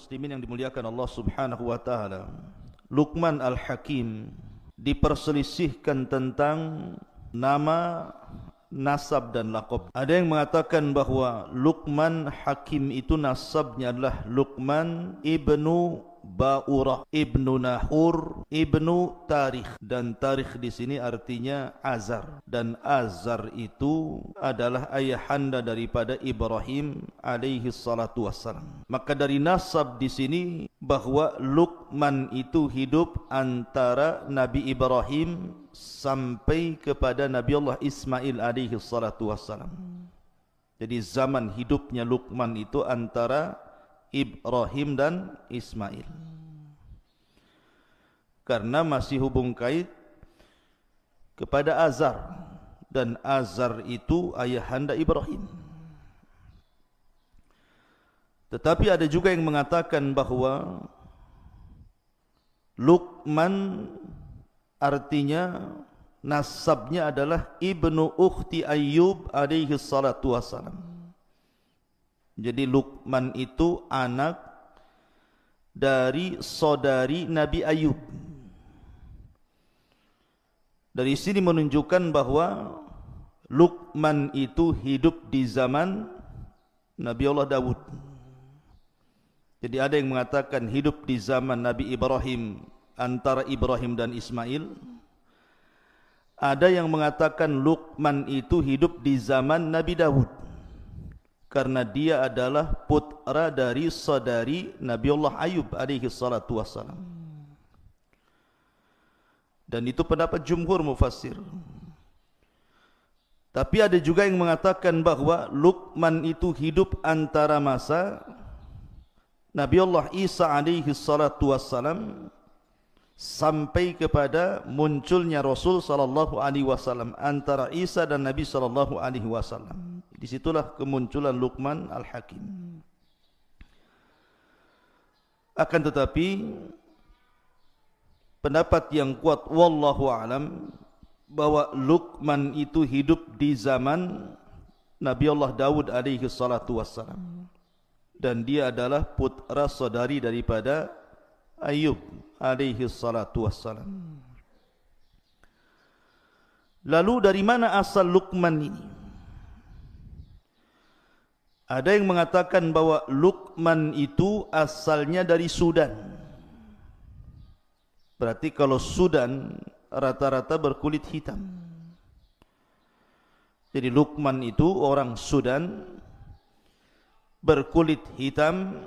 muslimin yang dimuliakan Allah Subhanahu wa taala. Luqman Al-Hakim diperselisihkan tentang nama, nasab dan laqab. Ada yang mengatakan bahawa Luqman Hakim itu nasabnya adalah Luqman ibnu Ba'urah, ibnu Nahur, ibnu Tarikh, dan Tarikh di sini artinya Azar, dan Azar itu adalah ayahanda daripada Ibrahim alaihi salatu wassalam. Maka dari nasab di sini bahwa Luqman itu hidup antara Nabi Ibrahim sampai kepada Nabi Allah Ismail alaihi salatu wassalam. Jadi zaman hidupnya Luqman itu antara Ibrahim dan Ismail, karena masih hubung kait kepada Azar, dan Azar itu ayahanda Ibrahim. Tetapi ada juga yang mengatakan bahawa Luqman artinya nasabnya adalah ibnu ukhti Ayyub alaihi salatu wassalam. Jadi Luqman itu anak dari saudari Nabi Ayub. Dari sini menunjukkan bahawa Luqman itu hidup di zaman Nabi Allah Dawud. Jadi ada yang mengatakan hidup di zaman Nabi Ibrahim, antara Ibrahim dan Ismail. Ada yang mengatakan Luqman itu hidup di zaman Nabi Dawud, karena dia adalah putra dari saudari Nabi Allah Ayub alaihi salatu wassalam. Dan itu pendapat jumhur mufassir. Tapi ada juga yang mengatakan bahawa Luqman itu hidup antara masa Nabi Allah Isa alaihi salatu wassalam sampai kepada munculnya Rasul sallallahu alaihi wasallam, antara Isa dan Nabi sallallahu alaihi wasallam. Di situlah kemunculan Luqman Al-Hakim. Akan tetapi pendapat yang kuat wallahu alam bahwa Luqman itu hidup di zaman Nabi Allah Dawud alaihi salatu wassalam, dan dia adalah putra saudari daripada Ayub alaihi salatu wassalam. Lalu dari mana asal Luqman ini? Ada yang mengatakan bahawa Luqman itu asalnya dari Sudan. Berarti kalau Sudan rata-rata berkulit hitam. Jadi Luqman itu orang Sudan, berkulit hitam.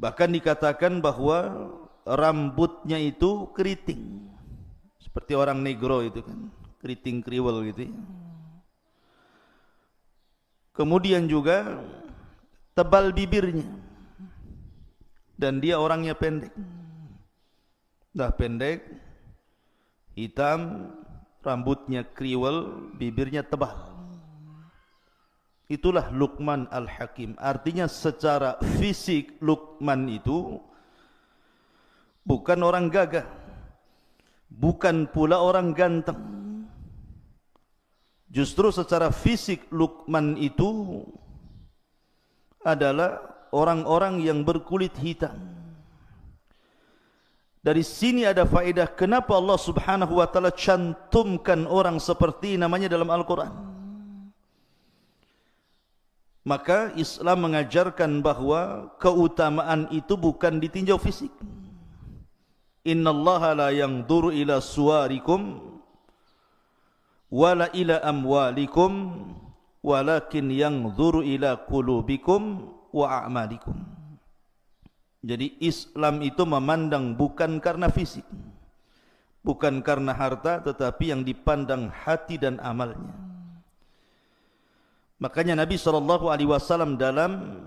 Bahkan dikatakan bahawa rambutnya itu keriting, seperti orang negro itu kan, keriting kriwel gitu ya. Kemudian juga tebal bibirnya, dan dia orangnya pendek. Dah pendek, hitam, rambutnya kriwel, bibirnya tebal. Itulah Luqman Al-Hakim. Artinya secara fisik Luqman itu bukan orang gagah, bukan pula orang ganteng. Justru secara fisik Luqman itu adalah orang-orang yang berkulit hitam. Dari sini ada faedah kenapa Allah Subhanahu wa taala cantumkan orang seperti namanya dalam Al-Quran. Maka Islam mengajarkan bahawa keutamaan itu bukan ditinjau fisik. Innallaha la yanzuru ila suwarikum wala ila amwalikum walakin yanzuru ila qulubikum wa a'malikum. Jadi Islam itu memandang bukan karena fisik, bukan karena harta, tetapi yang dipandang hati dan amalnya. Makanya Nabi SAW dalam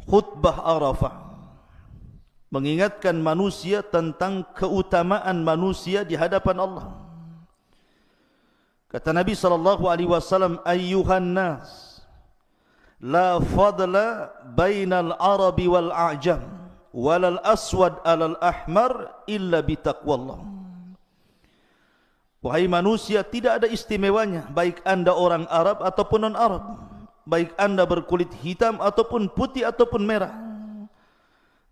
khutbah Arafah mengingatkan manusia tentang keutamaan manusia di hadapan Allah. Kata Nabi SAW, ayyuhan nas, la fadla bainal arabi wal a'jam, walal aswad alal ahmar illa bitaqwallah. Wahai manusia, tidak ada istimewanya baik anda orang Arab ataupun non-Arab, baik anda berkulit hitam ataupun putih ataupun merah.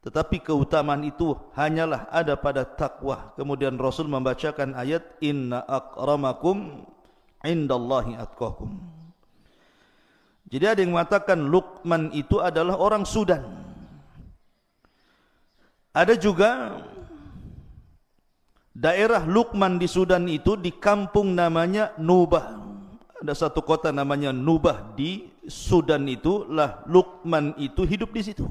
Tetapi keutamaan itu hanyalah ada pada takwa. Kemudian Rasul membacakan ayat inna akramakum indallahi atqakum. Jadi ada yang mengatakan Luqman itu adalah orang Sudan. Ada juga daerah Luqman di Sudan itu di kampung namanya Nubah. Ada satu kota namanya Nubah di Sudan itu lah Luqman itu hidup di situ.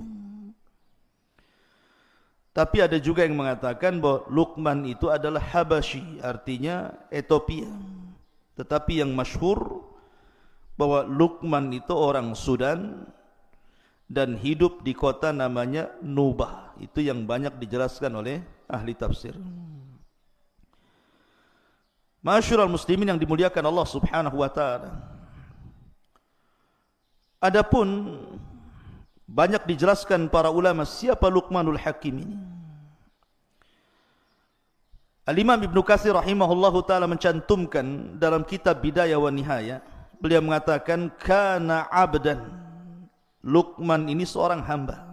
Tapi ada juga yang mengatakan bahwa Luqman itu adalah Habasyi, artinya Ethiopia. Tetapi yang masyhur bahwa Luqman itu orang Sudan dan hidup di kota namanya Nubah. Itu yang banyak dijelaskan oleh ahli tafsir. Ma'asyiral muslimin yang dimuliakan Allah Subhanahu wa taala. Adapun banyak dijelaskan para ulama siapa Luqmanul Hakim ini. Al-Imam Ibnu Katsir rahimahullahu taala mencantumkan dalam kitab Bidayah wa Nihayah, beliau mengatakan kana abdan. Luqman ini seorang hamba.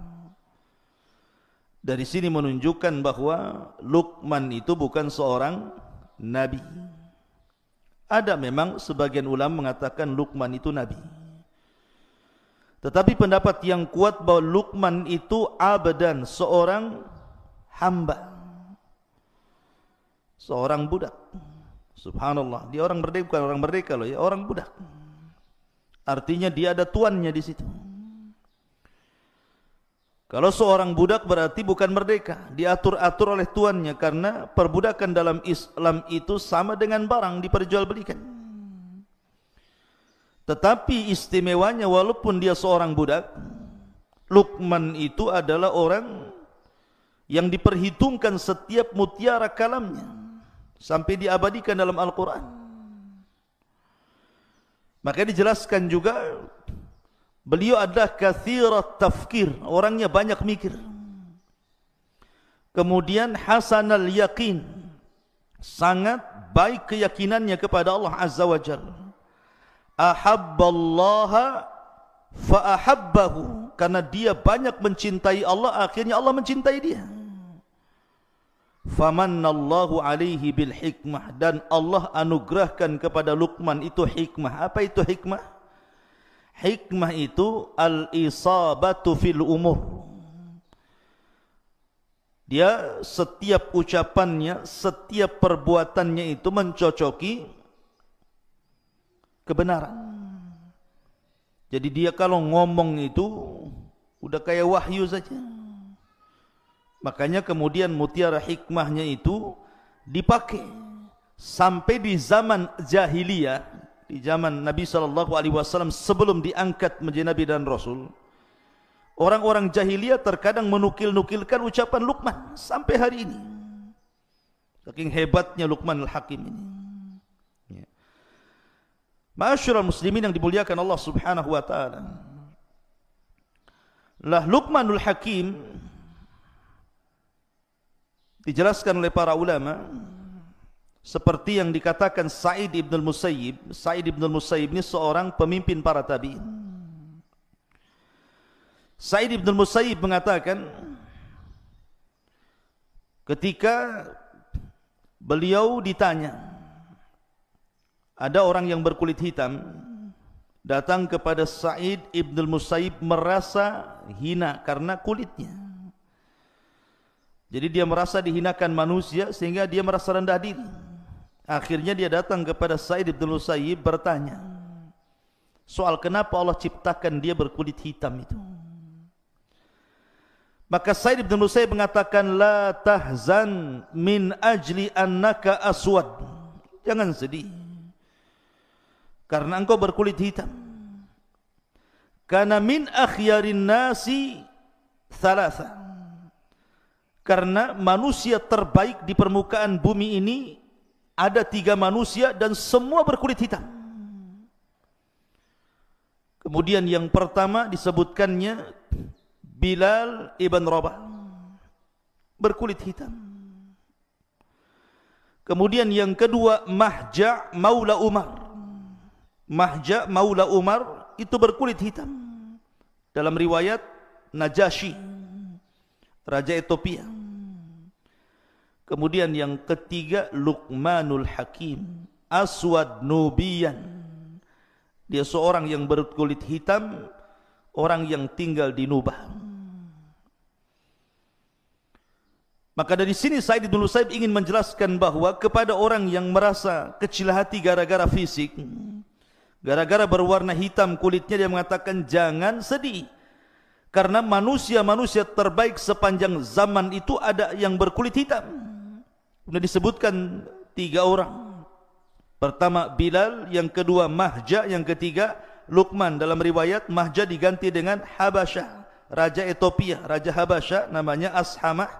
Dari sini menunjukkan bahwa Luqman itu bukan seorang nabi. Ada memang sebagian ulama mengatakan Luqman itu nabi. Tetapi pendapat yang kuat bahwa Luqman itu abdan, seorang hamba, seorang budak. Subhanallah, dia orang merdeka, bukan orang merdeka loh ya, orang budak. Artinya dia ada tuannya di situ. Kalau seorang budak berarti bukan merdeka, diatur-atur oleh tuannya, karena perbudakan dalam Islam itu sama dengan barang diperjualbelikan. Tetapi istimewanya walaupun dia seorang budak, Luqman itu adalah orang yang diperhitungkan setiap mutiara kalamnya sampai diabadikan dalam Al-Quran. Maka dijelaskan juga beliau adalah kathirat tafkir, orangnya banyak mikir. Kemudian hasanal yakin, sangat baik keyakinannya kepada Allah Azza wa Jalla. Ahabballaha fa'ahabbahu, karena dia banyak mencintai Allah, akhirnya Allah mencintai dia. Famannallahu alaihi bil hikmah, dan Allah anugerahkan kepada Luqman itu hikmah. Apa itu hikmah? Hikmah itu al-isabatu fil umur. Dia setiap ucapannya, setiap perbuatannya itu mencocoki kebenaran. Jadi dia kalau ngomong itu udah kayak wahyu saja. Makanya kemudian mutiara hikmahnya itu dipakai sampai di zaman jahiliyah, di zaman Nabi SAW sebelum diangkat menjadi Nabi dan Rasul. Orang-orang jahiliyah terkadang menukil-nukilkan ucapan Luqman sampai hari ini. Saking hebatnya Luqman al-Hakim ini. Ma'asyiral muslimin yang dimuliakan Allah Subhanahu wa taala. Lah Luqmanul Hakim dijelaskan oleh para ulama seperti yang dikatakan Sa'id ibn al-Musayyib. Sa'id ibn al-Musayyib ini seorang pemimpin para tabi'in. Sa'id ibn al-Musayyib mengatakan ketika beliau ditanya, ada orang yang berkulit hitam datang kepada Sa'id ibn al-Musayyib merasa hina karena kulitnya. Jadi dia merasa dihinakan manusia sehingga dia merasa rendah diri. Akhirnya dia datang kepada Sa'id ibn al-Musayyib bertanya soal kenapa Allah ciptakan dia berkulit hitam itu. Maka Sa'id ibn al-Musayyib mengatakan la tahzan min ajli annaka aswad. Jangan sedih karena engkau berkulit hitam. Karena min akhyarin nasi thalatha, karena manusia terbaik di permukaan bumi ini ada 3 manusia dan semua berkulit hitam. Kemudian yang pertama disebutkannya Bilal ibn Rabah, berkulit hitam. Kemudian yang kedua Mahja maula Umar. Mahja maula Umar itu berkulit hitam. Dalam riwayat Najasyi, raja Ethiopia. Kemudian yang ketiga Luqmanul Hakim, aswad nubiyan. Dia seorang yang berkulit hitam, orang yang tinggal di Nubah. Maka dari sini Sa'id bin Musayyib ingin menjelaskan bahwa kepada orang yang merasa kecil hati gara-gara fisik, gara-gara berwarna hitam kulitnya, dia mengatakan jangan sedih. Karena manusia-manusia terbaik sepanjang zaman itu ada yang berkulit hitam. Sudah disebutkan 3 orang. Pertama Bilal, yang kedua Mahja, yang ketiga Luqman. Dalam riwayat Mahja diganti dengan Habasyah, raja Ethiopia, raja Habasyah namanya Ashamah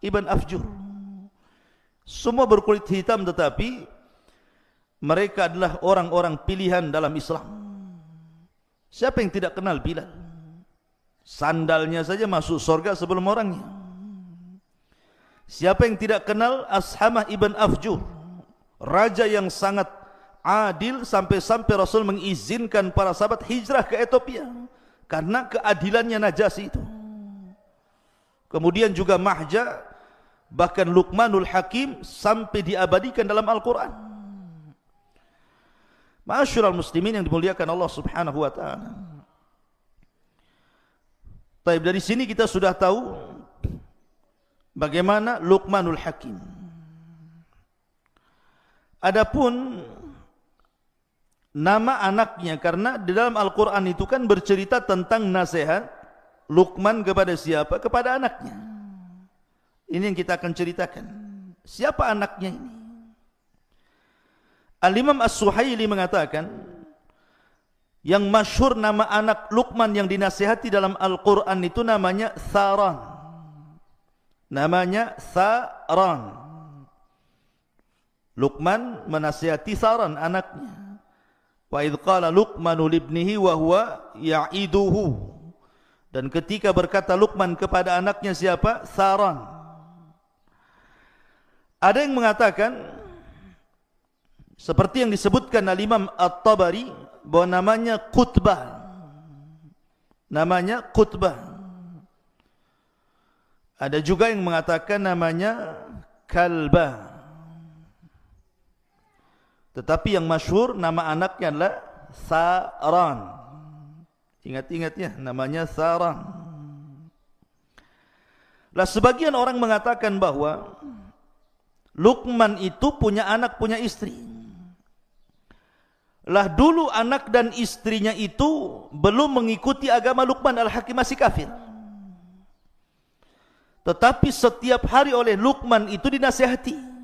ibn Afjur. Semua berkulit hitam, tetapi mereka adalah orang-orang pilihan dalam Islam. Siapa yang tidak kenal Bilal? Sandalnya saja masuk surga sebelum orangnya. Siapa yang tidak kenal Ashamah ibn Afjur, raja yang sangat adil, sampai-sampai Rasul mengizinkan para sahabat hijrah ke Ethiopia karena keadilannya Najasyi itu. Kemudian juga Mahja, bahkan Luqmanul Hakim sampai diabadikan dalam Al-Quran. Ma'asyiral muslimin yang dimuliakan Allah Subhanahu wa taala. Baik, dari sini kita sudah tahu bagaimana Luqmanul Hakim. Adapun nama anaknya, karena di dalam Al-Quran itu kan bercerita tentang nasihat Luqman kepada siapa? Kepada anaknya. Ini yang kita akan ceritakan. Siapa anaknya ini? Al-Imam As-Suhaili mengatakan, yang masyhur nama anak Luqman yang dinasihati dalam Al-Quran itu namanya Tharan. Namanya Tharan. Luqman menasihati Tharan, anaknya. Wa idh qala Luqmanu libnihi wa huwa ya'iduhu. Dan ketika berkata Luqman kepada anaknya siapa? Tharan. Ada yang mengatakan seperti yang disebutkan Al-Imam At-Tabari bahwa namanya Qutbah. Namanya Qutbah. Ada juga yang mengatakan namanya Kalbah. Tetapi yang masyhur nama anaknya adalah Tharan. Ingat-ingat ya, namanya Tharan. Lah sebagian orang mengatakan bahwa Luqman itu punya anak, punya istri. Lah dulu anak dan istrinya itu belum mengikuti agama Luqman Al-Hakim, masih kafir. Tetapi setiap hari oleh Luqman itu dinasihati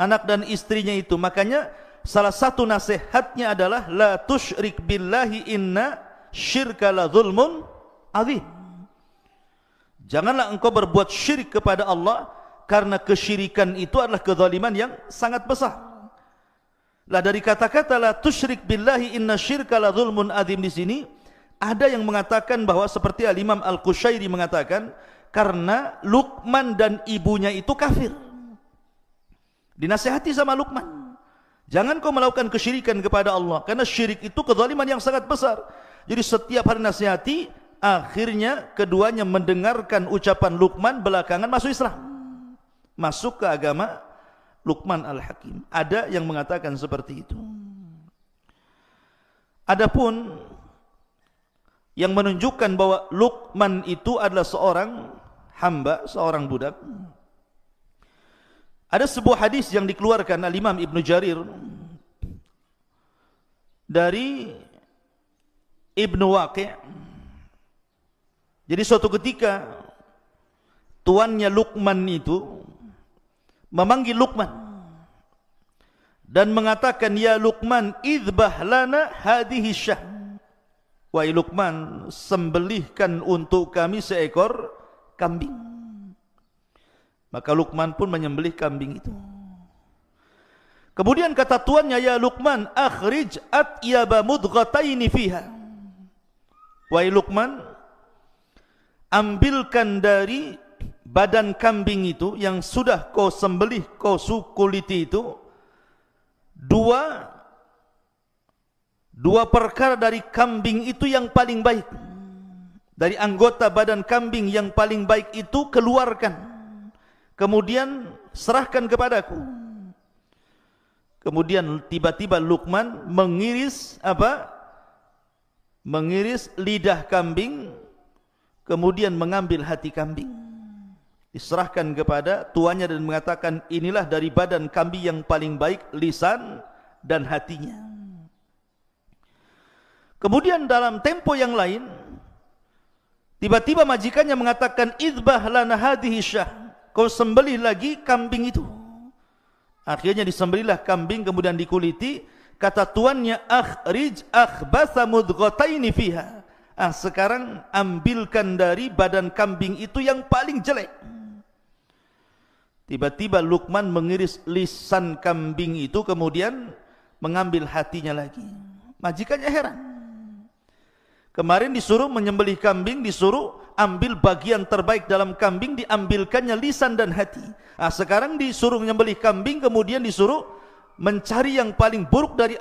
anak dan istrinya itu. Makanya salah satu nasihatnya adalah la tusyrik billahi inna syirka la zulmun azim. Janganlah engkau berbuat syirik kepada Allah, karena kesyirikan itu adalah kezaliman yang sangat besar. Lah dari kata-kata la tusyrik billahi inna syirka la zulmun azim di sini ada yang mengatakan bahwa seperti Al-Imam Al-Qushairi mengatakan, karena Luqman dan ibunya itu kafir. Dinasihati sama Luqman, jangan kau melakukan kesyirikan kepada Allah, karena syirik itu kezaliman yang sangat besar. Jadi setiap hari nasihati, akhirnya keduanya mendengarkan ucapan Luqman, belakangan masuk Islam, masuk ke agama Luqman Al-Hakim. Ada yang mengatakan seperti itu. Adapun yang menunjukkan bahwa Luqman itu adalah seorang hamba, seorang budak, ada sebuah hadis yang dikeluarkan Al-Imam Ibn Jarir dari Ibn Waqi'. Jadi suatu ketika tuannya Luqman itu memanggil Luqman dan mengatakan, ya Luqman, idbah lana hadhihi syah. Wahai Luqman, sembelihkan untuk kami seekor kambing. Maka Luqman pun menyembelih kambing itu. Kemudian kata tuannya, ya Luqman, akhrij atyaba mudghataini fiha. Wahai Luqman, ambilkan dari badan kambing itu yang sudah kau sembelih, kau kuliti itu, 2 Dua perkara dari kambing itu yang paling baik, dari anggota badan kambing yang paling baik itu keluarkan, kemudian serahkan kepadaku. Kemudian tiba-tiba Luqman mengiris apa? Mengiris lidah kambing, kemudian mengambil hati kambing, diserahkan kepada tuannya dan mengatakan, inilah dari badan kambing yang paling baik, lisan dan hatinya. Kemudian dalam tempo yang lain, tiba-tiba majikannya mengatakan, idbah lana hadhihi syah, kau sembelih lagi kambing itu. Akhirnya disembelihlah kambing, kemudian dikuliti. Kata tuannya, akhrij akhbatha mudghataini fiha. Sekarang ambilkan dari badan kambing itu yang paling jelek. Tiba-tiba Luqman mengiris lisan kambing itu, kemudian mengambil hatinya lagi. Majikannya heran. Kemarin disuruh menyembelih kambing, disuruh ambil bagian terbaik dalam kambing, diambilkannya lisan dan hati. Sekarang disuruh menyembelih kambing, kemudian disuruh mencari yang paling buruk dari